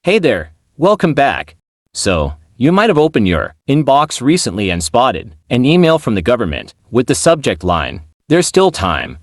Hey there, welcome back. So, you might have opened your inbox recently and spotted an email from the government with the subject line, "There's still time."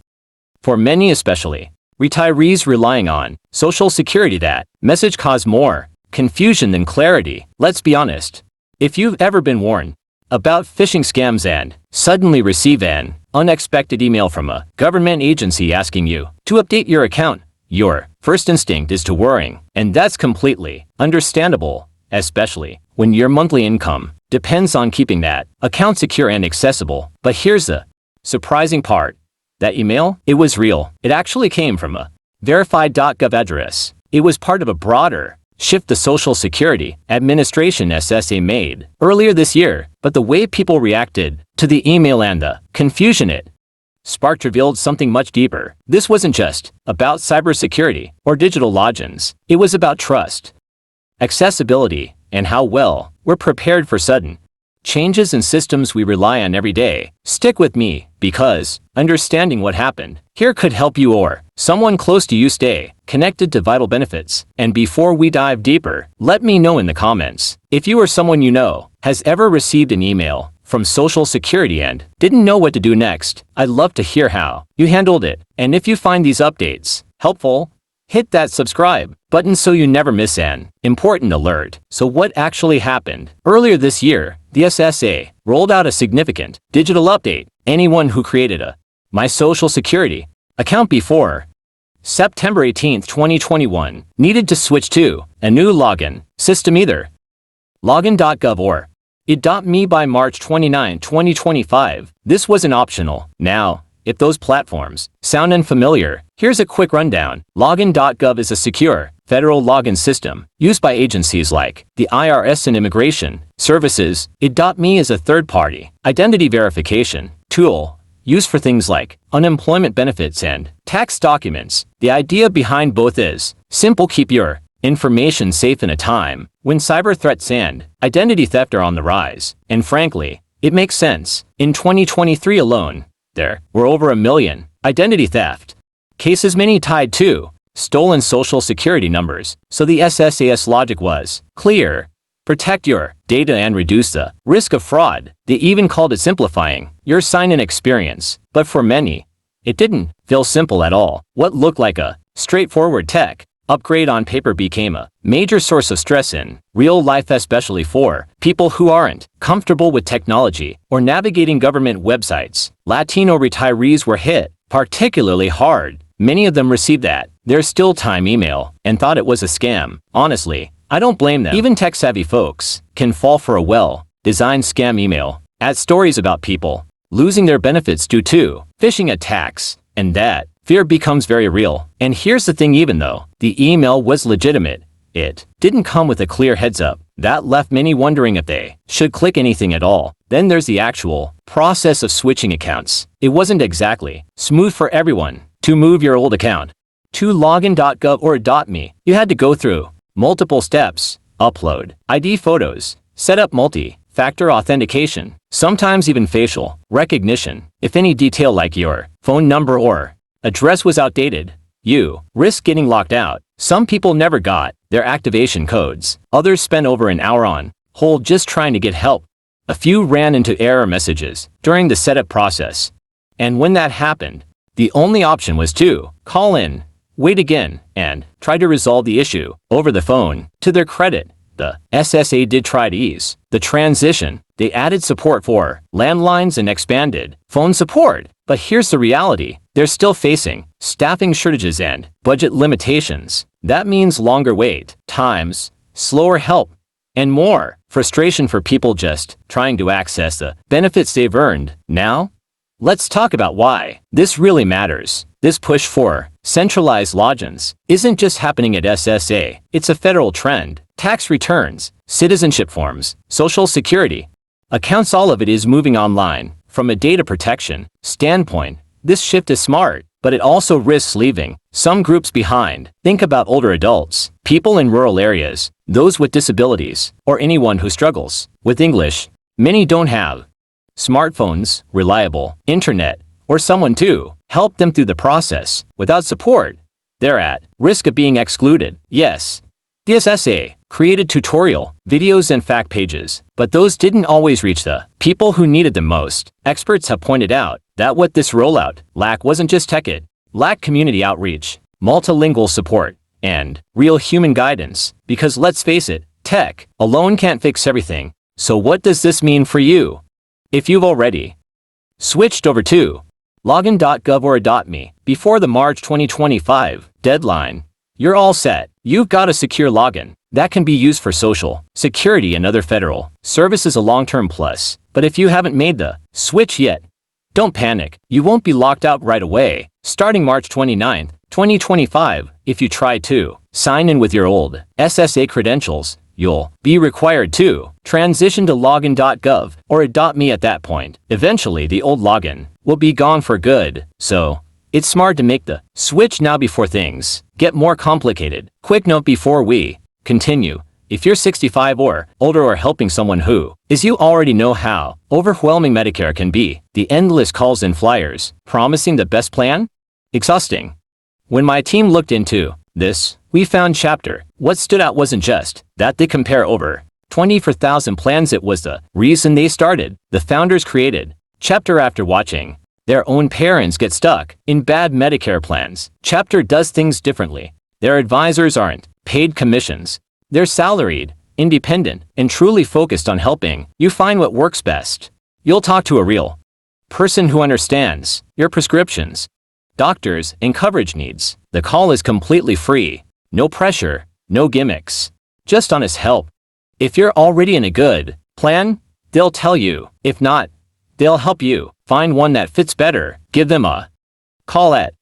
For many, especially retirees relying on Social Security, that message caused more confusion than clarity. Let's be honest. If you've ever been warned about phishing scams and suddenly receive an unexpected email from a government agency asking you to update your account, your first instinct is to worry, and that's completely understandable, especially when your monthly income depends on keeping that account secure and accessible. But here's the surprising part. That email, it was real. It actually came from a verified.gov address. It was part of a broader shift the Social Security Administration SSA made earlier this year, but the way people reacted to the email and the confusion it sparked revealed something much deeper. This wasn't just about cybersecurity or digital logins. It was about trust, accessibility, and how well we're prepared for sudden changes in systems we rely on every day. Stick with me, because understanding what happened here could help you or someone close to you stay connected to vital benefits. And before we dive deeper, let me know in the comments if you or someone you know has ever received an email from Social Security and didn't know what to do next. I'd love to hear how you handled it. And if you find these updates helpful, hit that subscribe button so you never miss an important alert. So what actually happened? Earlier this year, the SSA rolled out a significant digital update. Anyone who created a My Social Security account before September 18, 2021 needed to switch to a new login system, either login.gov or it.me by March 29, 2025. This wasn't optional. Now, if those platforms sound unfamiliar, here's a quick rundown. Login.gov is a secure federal login system used by agencies like the IRS and Immigration Services. It.me is a third-party identity verification tool used for things like unemployment benefits and tax documents. The idea behind both is simple: keep your information safe in a time when cyber threats and identity theft are on the rise. And frankly, it makes sense. In 2023 alone, there were over 1 million identity theft cases, many tied to stolen Social Security numbers. So the SSA's logic was clear: protect your data and reduce the risk of fraud. They even called it simplifying your sign-in experience. But for many, it didn't feel simple at all. What looked like a straightforward tech upgrade on paper became a major source of stress in real life, especially for people who aren't comfortable with technology or navigating government websites. Latino retirees were hit particularly hard. Many of them received that "There's still time" email and thought it was a scam. Honestly, I don't blame them. Even tech-savvy folks can fall for a well-designed scam email. Add stories about people losing their benefits due to phishing attacks, and that fear becomes very real. And here's the thing: even though the email was legitimate, it didn't come with a clear heads-up. That left many wondering if they should click anything at all. Then there's the actual process of switching accounts. It wasn't exactly smooth for everyone. To move your old account to login.gov or .me, you had to go through multiple steps: upload ID photos, set up multi-factor authentication, sometimes even facial recognition. If any detail like your phone number or address was outdated, you risk getting locked out. Some people never got their activation codes. Others spent over an hour on hold just trying to get help. A few ran into error messages during the setup process. And when that happened, the only option was to call in, wait again, and try to resolve the issue over the phone. To their credit, the SSA did try to ease the transition. They added support for landlines and expanded phone support. But here's the reality: they're still facing staffing shortages and budget limitations. That means longer wait times, slower help, and more frustration for people just trying to access the benefits they've earned. Now, let's talk about why this really matters. This push for centralized logins isn't just happening at SSA. It's a federal trend. Tax returns, citizenship forms, Social Security accounts, all of it is moving online. From a data protection standpoint, this shift is smart, but it also risks leaving some groups behind. Think about older adults, people in rural areas, those with disabilities, or anyone who struggles with English. Many don't have smartphones, reliable internet, or someone to help them through the process. Without support, they're at risk of being excluded. Yes, The SSA created tutorial videos and fact pages, but those didn't always reach the people who needed them most. Experts have pointed out that what this rollout lacked wasn't just tech, it lacked community outreach, multilingual support, and real human guidance. Because let's face it, tech alone can't fix everything. So what does this mean for you? If you've already switched over to login.gov or .me before the March 2025 deadline, you're all set. You've got a secure login that can be used for social security and other federal services, a long-term plus. But if you haven't made the switch yet, don't panic. You won't be locked out right away. Starting March 29, 2025, if you try to sign in with your old SSA credentials, you'll be required to transition to login.gov or .me at that point. Eventually, the old login will be gone for good. So it's smart to make the switch now before things get more complicated. Quick note before we continue. If you're 65 or older or helping someone who is, you already know how overwhelming Medicare can be. The endless calls and flyers promising the best plan? Exhausting. When my team looked into this, we found what stood out wasn't just that they compare over 24,000 plans. It was the reason they started. The founders created Chapter after watching their own parents get stuck in bad Medicare plans. Chapter does things differently. Their advisors aren't paid commissions. They're salaried, independent, and truly focused on helping you find what works best. You'll talk to a real person who understands your prescriptions, doctors, and coverage needs. The call is completely free. No pressure, no gimmicks. Just honest help. If you're already in a good plan, they'll tell you. If not, they'll help you find one that fits better. Give them a call at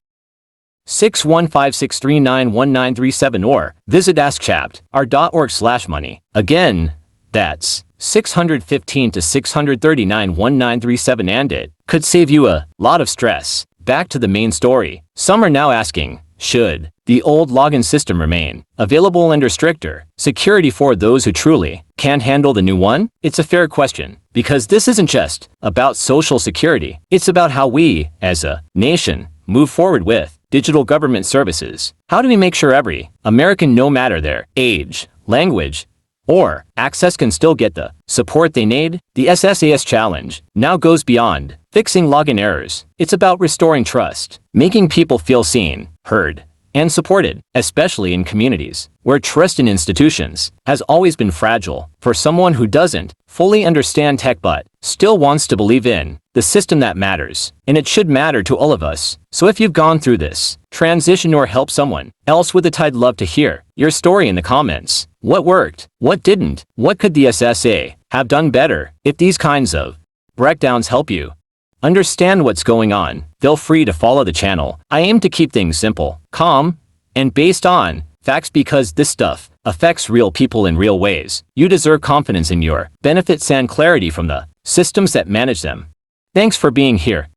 615-639-1937 or visit askchapt.org/money. Again, that's 615 to 639-1937, and it could save you a lot of stress. Back to the main story. Some are now asking, should the old login system remain available under stricter security for those who truly can't handle the new one? It's a fair question, because this isn't just about social security. It's about how we, as a nation, move forward with digital government services. How do we make sure every American, no matter their age, language, or access, can still get the support they need? The SSA's challenge now goes beyond fixing login errors. It's about restoring trust, making people feel seen, heard, and supported, especially in communities where trust in institutions has always been fragile. For someone who doesn't fully understand tech but still wants to believe in the system that matters, and it should matter to all of us. So if you've gone through this transition or helped someone else with it, I'd love to hear your story in the comments. What worked? What didn't? What could the SSA have done better? If these kinds of breakdowns help you understand what's going on, feel free to follow the channel. I aim to keep things simple, calm, and based on facts, because this stuff affects real people in real ways. You deserve confidence in your benefits and clarity from the systems that manage them. Thanks for being here.